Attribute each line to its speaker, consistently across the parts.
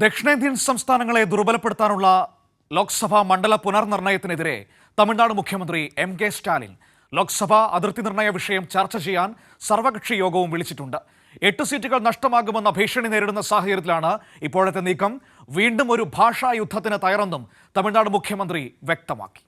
Speaker 1: ദക്ഷിണേന്ത്യൻ സംസ്ഥാനങ്ങളെ ദുർബലപ്പെടുത്താനുള്ള ലോക്സഭാ മണ്ഡല പുനർനിർണയത്തിനെതിരെ തമിഴ്നാട് മുഖ്യമന്ത്രി എം.കെ. സ്റ്റാലിൻ ലോക്സഭാ അതിർത്തി നിർണയ വിഷയം ചർച്ച ചെയ്യാൻ സർവകക്ഷി യോഗവും വിളിച്ചിട്ടുണ്ട്. 8 സീറ്റുകൾ നഷ്ടമാകുമെന്ന ഭീഷണി നേരിടുന്ന സാഹചര്യത്തിലാണ് ഇപ്പോഴത്തെ നീക്കം. വീണ്ടും ഒരു ഭാഷാ യുദ്ധത്തിന് തയ്യാറെന്നും തമിഴ്നാട് മുഖ്യമന്ത്രി വ്യക്തമാക്കി.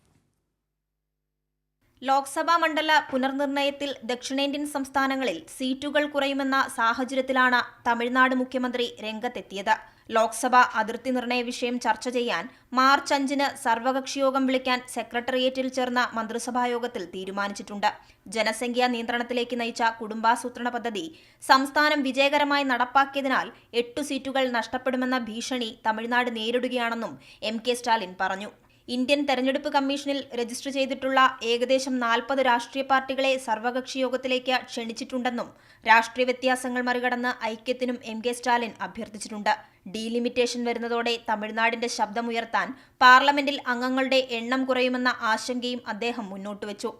Speaker 2: ലോക്സഭാ മണ്ഡല പുനർനിർണയത്തിൽ ദക്ഷിണേന്ത്യൻ സംസ്ഥാനങ്ങളിൽ സീറ്റുകൾ കുറയുമെന്ന സാഹചര്യത്തിലാണ് തമിഴ്നാട് മുഖ്യമന്ത്രി രംഗത്തെത്തിയത്. ലോക്സഭാ അതിർത്തി നിർണയ വിഷയം ചർച്ച ചെയ്യാൻ മാർച്ച് 5-ന് സർവകക്ഷിയോഗം വിളിക്കാൻ സെക്രട്ടേറിയറ്റിൽ ചേർന്ന മന്ത്രിസഭായോഗത്തിൽ തീരുമാനിച്ചിട്ടുണ്ട്. ജനസംഖ്യാ നിയന്ത്രണത്തിലേക്ക് നയിച്ച കുടുംബാസൂത്രണ പദ്ധതി സംസ്ഥാനം വിജയകരമായി നടപ്പാക്കിയതിനാൽ 8 സീറ്റുകൾ നഷ്ടപ്പെടുമെന്ന ഭീഷണി തമിഴ്നാട് നേരിടുകയാണെന്നും എം.കെ. സ്റ്റാലിൻ പറഞ്ഞു. ഇന്ത്യൻ തെരഞ്ഞെടുപ്പ് കമ്മീഷനിൽ രജിസ്റ്റർ ചെയ്തിട്ടുള്ള ഏകദേശം 40 രാഷ്ട്രീയ പാർട്ടികളെ സർവകക്ഷി യോഗത്തിലേക്ക് ക്ഷണിച്ചിട്ടുണ്ടെന്നും രാഷ്ട്രീയ വ്യത്യാസങ്ങൾ മറികടന്ന് ഐക്യത്തിനും എം.കെ. സ്റ്റാലിൻ അഭ്യർത്ഥിച്ചിട്ടുണ്ട്. ഡീലിമിറ്റേഷൻ വരുന്നതോടെ തമിഴ്നാടിന്റെ ശബ്ദമുയർത്താൻ പാർലമെന്റിൽ അംഗങ്ങളുടെ എണ്ണം കുറയുമെന്ന ആശങ്കയും അദ്ദേഹം മുന്നോട്ടുവച്ചു.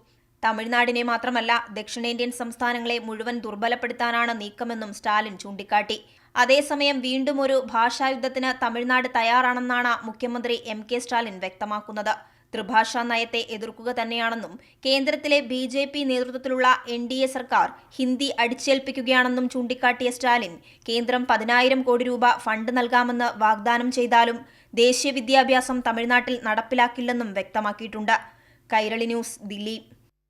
Speaker 2: തമിഴ്നാടിനെ മാത്രമല്ല ദക്ഷിണേന്ത്യൻ സംസ്ഥാനങ്ങളെ മുഴുവൻ ദുർബലപ്പെടുത്താനാണ് നീക്കമെന്നും സ്റ്റാലിൻ ചൂണ്ടിക്കാട്ടി. അതേസമയം വീണ്ടും ഒരു ഭാഷായുദ്ധത്തിന് തമിഴ്നാട് തയ്യാറാണെന്നാണ് മുഖ്യമന്ത്രി എം.കെ. സ്റ്റാലിൻ വ്യക്തമാക്കുന്നത്. ത്രിഭാഷാ നയത്തെ എതിർക്കുക തന്നെയാണെന്നും കേന്ദ്രത്തിലെ ബി.ജെ.പി. നേതൃത്വത്തിലുള്ള എൻ.ഡി.എ. സർക്കാർ ഹിന്ദി അടിച്ചേൽപ്പിക്കുകയാണെന്നും ചൂണ്ടിക്കാട്ടിയ സ്റ്റാലിൻ കേന്ദ്രം 10,000 കോടി രൂപ ഫണ്ട് നൽകാമെന്ന് വാഗ്ദാനം ചെയ്താലും ദേശീയ വിദ്യാഭ്യാസം തമിഴ്നാട്ടിൽ നടപ്പിലാക്കില്ലെന്നും വ്യക്തമാക്കിയിട്ടുണ്ട്. കൈരളി ന്യൂസ്, ദില്ലി.